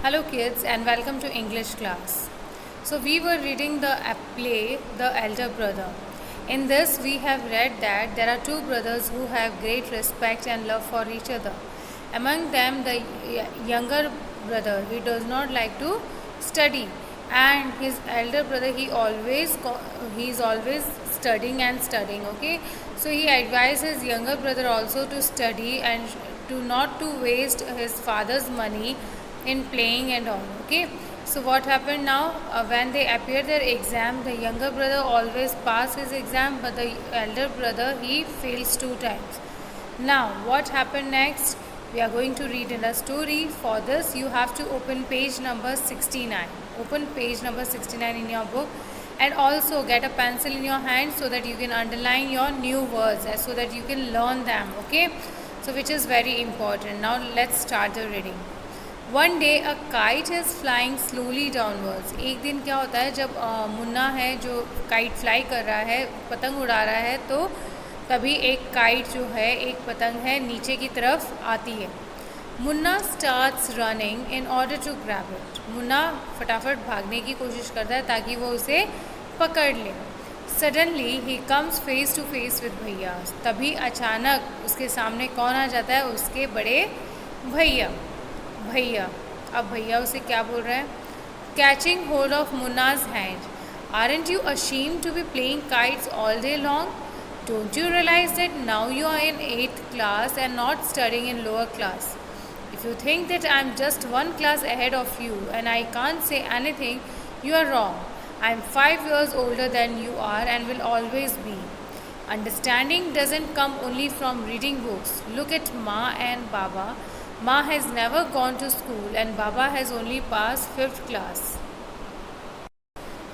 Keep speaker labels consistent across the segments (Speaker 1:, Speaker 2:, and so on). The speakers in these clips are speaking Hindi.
Speaker 1: Hello kids and welcome to English class. So we were reading the play The Elder Brother. In this we have read that there are two brothers who have great respect and love for each other. Among them the younger brother, he does not like to study, and his elder brother he is always studying and studying. Okay, so he advises younger brother also to study and to not to waste his father's money in playing and all. Okay, so what happened now, when they appear their exam, the younger brother always pass his exam, but the elder brother he fails 2 times. Now what happened next, we are going to read in a story. For this you have to open page number 69. Open page number 69 in your book, and also get a pencil in your hand so that you can underline your new words, so that you can learn them. Okay, so which is very important. Now let's start the reading. One day a kite is flying slowly downwards. एक दिन क्या होता है, जब मुन्ना है जो काइट फ्लाई कर रहा है, पतंग उड़ा रहा है, तो तभी एक काइट जो है, एक पतंग है, नीचे की तरफ आती है. Munna starts running in order to grab it. Munna फटाफट भागने की कोशिश करता है ताकि वो उसे पकड़ ले. सडनली ही comes face to face with भैया. तभी अचानक उसके सामने कौन आ जाता है, उसके बड़े भैया. अब भैया उसे क्या बोल रहा है, catching hold of Munna's hand. Aren't you ashamed to be playing kites all day long? Don't you realise that now you are in 8th class and not studying in lower class? If you think that I am just 1 class ahead of you and I can't say anything, you are wrong. I am 5 years older than you are and will always be. Understanding doesn't come only from reading books. Look at Ma and Baba. Ma has never gone to school and Baba has only passed 5th class.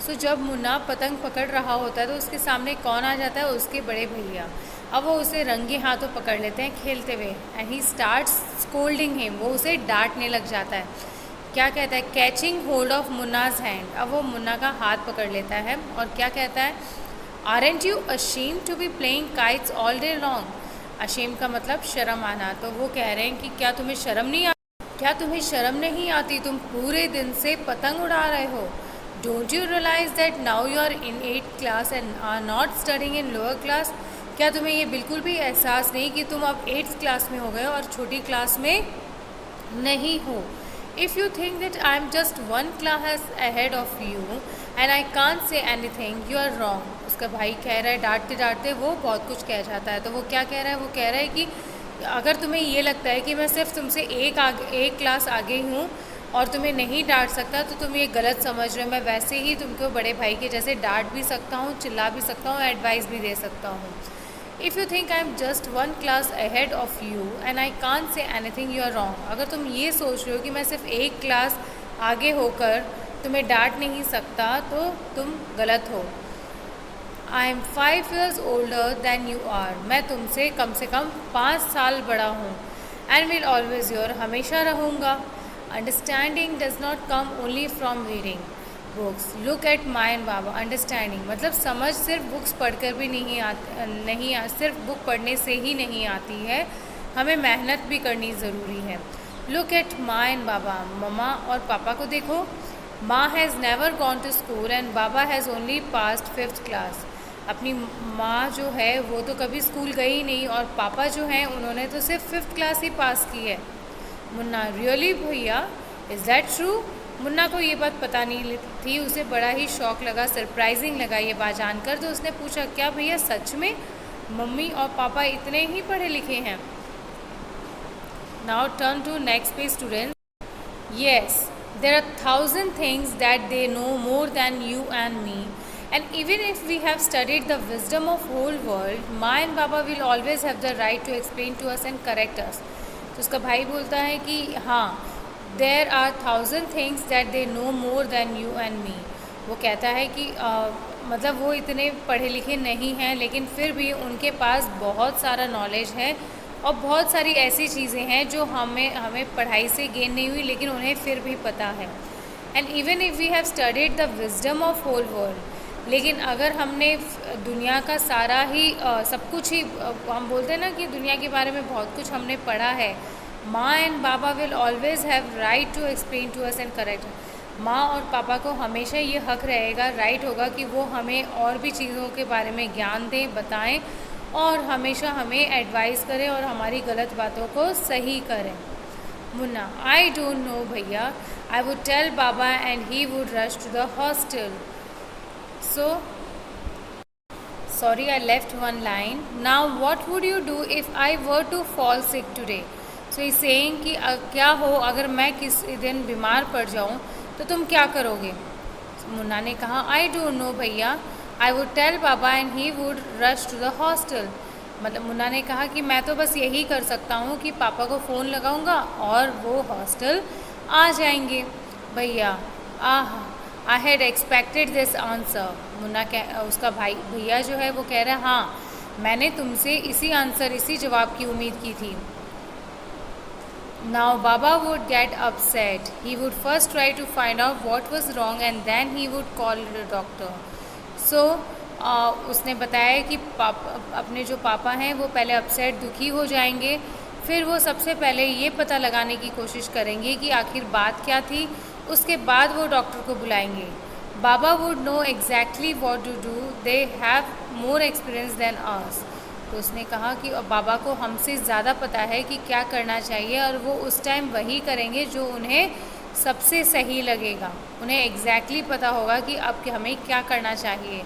Speaker 1: So जब मुन्ना पतंग पकड़ रहा होता है तो उसके सामने कौन आ जाता है, उसके बड़े भैया. अब वो उसे रंगे हाथों पकड़ लेते हैं खेलते हुए, and he starts scolding him. वो उसे डांटने लग जाता है. क्या कहता है, catching hold of Munna's hand. अब वो मुन्ना का हाथ पकड़ लेता है और क्या कहता है, aren't you ashamed to be playing kites all day long. Ashamed का मतलब शर्म आना. तो वो कह रहे हैं कि क्या तुम्हें शर्म नहीं आती, तुम पूरे दिन से पतंग उड़ा रहे हो. Don't you realise that now you are in 8th class and are not studying in lower class? क्या तुम्हें ये बिल्कुल भी एहसास नहीं कि तुम अब 8th क्लास में हो गए और छोटी क्लास में नहीं हो? If you think that I am just 1 class ahead of you and I can't say anything, you are wrong. उसका भाई कह रहा है, डांटते डांटते वो बहुत कुछ कह जाता है. तो वो क्या कह रहा है, वो कह रहा है कि अगर तुम्हें ये लगता है कि मैं सिर्फ तुमसे एक क्लास आगे हूँ और तुम्हें नहीं डांट सकता, तो तुम ये गलत समझ रहे हो. मैं वैसे ही तुमको बड़े भाई के जैसे डांट भी सकता हूँ, चिल्ला भी सकता हूँ, एडवाइस भी दे सकता हूँ. If you think I am just 1 class ahead of you and I can't say anything, you are wrong. अगर तुम ये सोच रहे हो कि मैं सिर्फ एक क्लास आगे होकर तुम्हें डांट नहीं सकता, तो तुम गलत हो. I am 5 years older than you are. मैं तुमसे कम 5 साल बड़ा हूँ. एंड विल ऑलवेज योर, हमेशा रहूँगा. Understanding does not come only from reading books. Look at my and Baba. Understanding मतलब समझ सिर्फ बुक्स पढ़कर भी सिर्फ बुक पढ़ने से ही नहीं आती है, हमें मेहनत भी करनी ज़रूरी है. Look at Maa and Baba. मम्मा और पापा को देखो. Maa has never gone to school and Baba has only passed 5th class. अपनी माँ जो है वो तो कभी स्कूल गई नहीं, और पापा जो हैं उन्होंने तो सिर्फ 5th क्लास ही पास की है. मुन्ना, रियली भैया, इज़ दैट ट्रू? मुन्ना को ये बात पता नहीं थी. उसे बड़ा ही शौक लगा, सरप्राइजिंग लगा ये बात जानकर. तो उसने पूछा, क्या भैया सच में मम्मी और पापा इतने ही पढ़े लिखे हैं? Now turn to next page students. Yes, there are 1,000 things that they know more than you and me, and even if we have studied the wisdom of whole world, Ma and Baba will always have the right to explain to us and correct us. तो उसका भाई बोलता है कि हाँ, there are 1,000 things that they know more than you and me. वो कहता है कि मतलब वो इतने पढ़े लिखे नहीं हैं, लेकिन फिर भी उनके पास बहुत सारा नॉलेज है और बहुत सारी ऐसी चीज़ें हैं जो हमें पढ़ाई से गेन नहीं हुई, लेकिन उन्हें फिर भी पता है. And even if we have studied the wisdom of whole world, लेकिन अगर हमने दुनिया का सारा ही सब कुछ ही हम बोलते हैं ना कि दुनिया के बारे में बहुत कुछ हमने पढ़ा है, Maa and Baba will always have right to explain to us and correct. माँ और पापा को हमेशा ये हक रहेगा, राइट होगा कि वो हमें और भी चीज़ों के बारे में ज्ञान दें, बताएं और हमेशा हमें एडवाइस करें और हमारी गलत बातों को सही करें। मुन्ना, आई डोंट नो भैया, I would tell Baba and he would rush to the hostel. So sorry, I left one line. Now what would you do if I were to fall sick today? So he's saying कि क्या हो अगर मैं किसी दिन बीमार पड़ जाऊँ तो तुम क्या करोगे? मुन्ना ने कहा I don't know भैया, I would tell Baba and he would rush to the hostel. मतलब मुन्ना ने कहा कि मैं तो बस यही कर सकता हूँ कि पापा को फ़ोन लगाऊंगा और वो हॉस्टल आ जाएंगे। भैया, ah, I had expected this answer. Munna उसका भाई भैया जो है वो कह रहा है हाँ, मैंने तुमसे इसी आंसर, इसी जवाब की उम्मीद की थी। Now Baba would get upset, he would first try to find out what was wrong and then he would call the doctor. So उसने बताया कि अपने जो पापा हैं वो पहले अपसेट, दुखी हो जाएंगे, फिर वो सबसे पहले ये पता लगाने की कोशिश करेंगे कि आखिर बात क्या थी, उसके बाद वो डॉक्टर को बुलाएंगे। Baba would know exactly what to do, they have more experience than us. तो उसने कहा कि बाबा को हमसे ज़्यादा पता है कि क्या करना चाहिए और वो उस टाइम वही करेंगे जो उन्हें सबसे सही लगेगा। उन्हें एग्जैक्टली पता होगा कि अब हमें क्या करना चाहिए।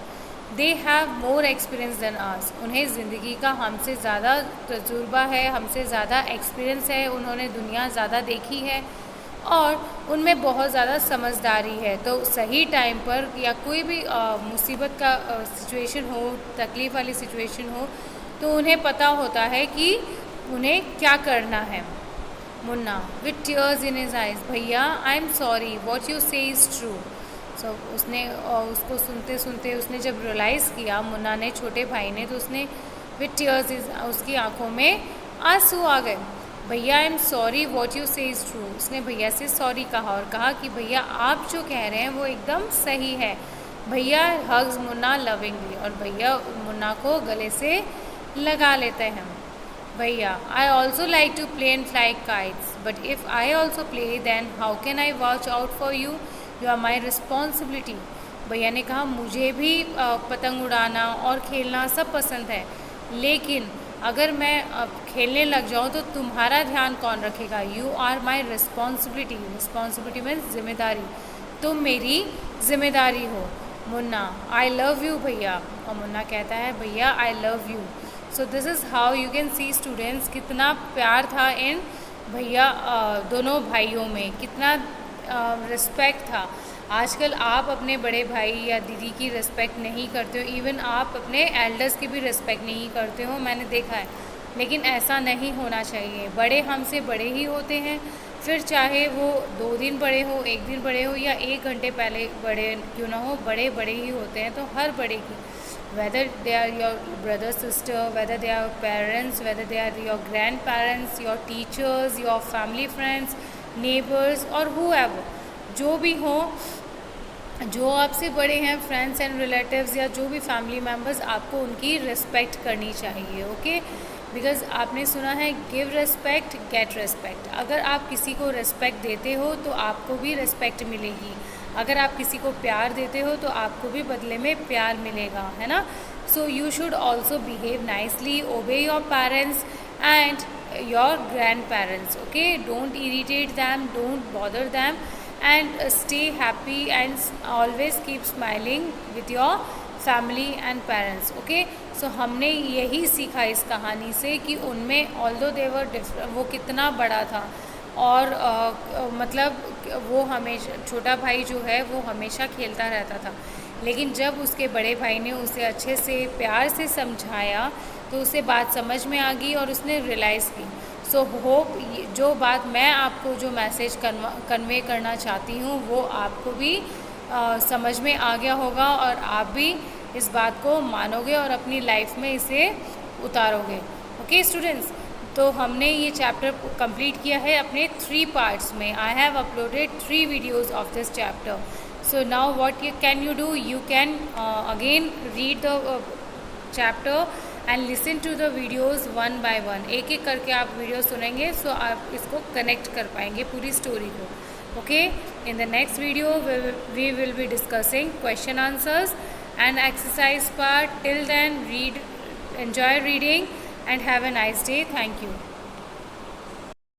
Speaker 1: दे हैव मोर एक्सपीरियंस देन अस, उन्हें ज़िंदगी का हमसे ज़्यादा तजुर्बा है, हमसे ज़्यादा एक्सपीरियंस है, उन्होंने दुनिया ज़्यादा देखी है और उनमें बहुत ज़्यादा समझदारी है। तो सही टाइम पर या कोई भी मुसीबत का सिचुएशन हो, तकलीफ़ वाली सिचुएशन हो, तो उन्हें पता होता है कि उन्हें क्या करना है। Munna with tears in his eyes, भैया I am sorry, what you say is true. So उसने उसको सुनते सुनते उसने जब रियलाइज़ किया, मुन्ना ने, छोटे भाई ने, तो उसने विथ टीयर्स, उसकी आंखों में आंसू आ गए। भैया I am sorry, what you say is true. उसने भैया से सॉरी कहा और कहा कि भैया आप जो कह रहे हैं वो एकदम सही है। भैया हग्स मुन्ना लविंगली, और भैया मुन्ना को गले से लगा लेते हैं। भैया I also like to play and fly kites, but if I also play then how can I watch out for you, you are my responsibility. भैया ने कहा मुझे भी पतंग उड़ाना और खेलना सब पसंद है, लेकिन अगर मैं खेलने लग जाऊँ तो तुम्हारा ध्यान कौन रखेगा। You are my responsibility, responsibility means जिम्मेदारी, तुम मेरी जिम्मेदारी हो। मुन्ना आई लव यू भैया, और मुन्ना कहता है भैया I love you. So this is how you can see students, कितना प्यार था इन भैया दोनों भाइयों में, कितना रिस्पेक्ट था। आजकल आप अपने बड़े भाई या दीदी की रिस्पेक्ट नहीं करते हो, इवन आप अपने एल्डर्स की भी रिस्पेक्ट नहीं करते हो, मैंने देखा है। लेकिन ऐसा नहीं होना चाहिए, बड़े हमसे बड़े ही होते हैं, फिर चाहे वो 2 दिन बड़े हो, 1 दिन बड़े हो या 1 घंटे पहले बड़े क्यों ना हो, बड़े बड़े ही होते हैं। तो हर बड़े की, whether they are your brother, sister, whether they are parents, whether they are your grandparents, your teachers, your family friends, neighbours और whoever, जो भी हो, जो आपसे बड़े हैं, फ्रेंड्स एंड रिलेटिव्स या जो भी फैमिली मेम्बर्स, आपको उनकी रिस्पेक्ट करनी चाहिए। ओके, बिकॉज आपने सुना है गिव रिस्पेक्ट गेट रिस्पेक्ट। अगर आप किसी को रिस्पेक्ट देते हो तो आपको भी रिस्पेक्ट मिलेगी, अगर आप किसी को प्यार देते हो तो आपको भी बदले में प्यार मिलेगा, है ना। So you should also behave nicely, ओबे your parents and your grandparents, okay, don't irritate them, don't bother them, and stay happy and always keep smiling with your family and parents, okay। so हमने यही सीखा इस कहानी से कि उनमें although they were different, वो कितना बड़ा था और मतलब वो हमेशा, छोटा भाई जो है वो हमेशा खेलता रहता था, लेकिन जब उसके बड़े भाई ने उसे अच्छे से प्यार से समझाया तो उसे बात समझ में आ गई और उसने रियलाइज़ की। सो होप जो बात मैं आपको, जो मैसेज कन्वे करना चाहती हूँ वो आपको भी समझ में आ गया होगा और आप भी इस बात को मानोगे और अपनी लाइफ में इसे उतारोगे। ओके स्टूडेंट्स, तो हमने ये चैप्टर कंप्लीट किया है अपने 3 पार्ट्स में। I have uploaded 3 videos of this chapter. So now what can you do? You can again read the chapter and listen to the videos one by one, एक एक करके आप वीडियो सुनेंगे, सो आप इसको कनेक्ट कर पाएंगे पूरी स्टोरी को. Okay, in the next video we will be discussing question answers and exercise part. Till then, read, enjoy reading and have a nice day. Thank you.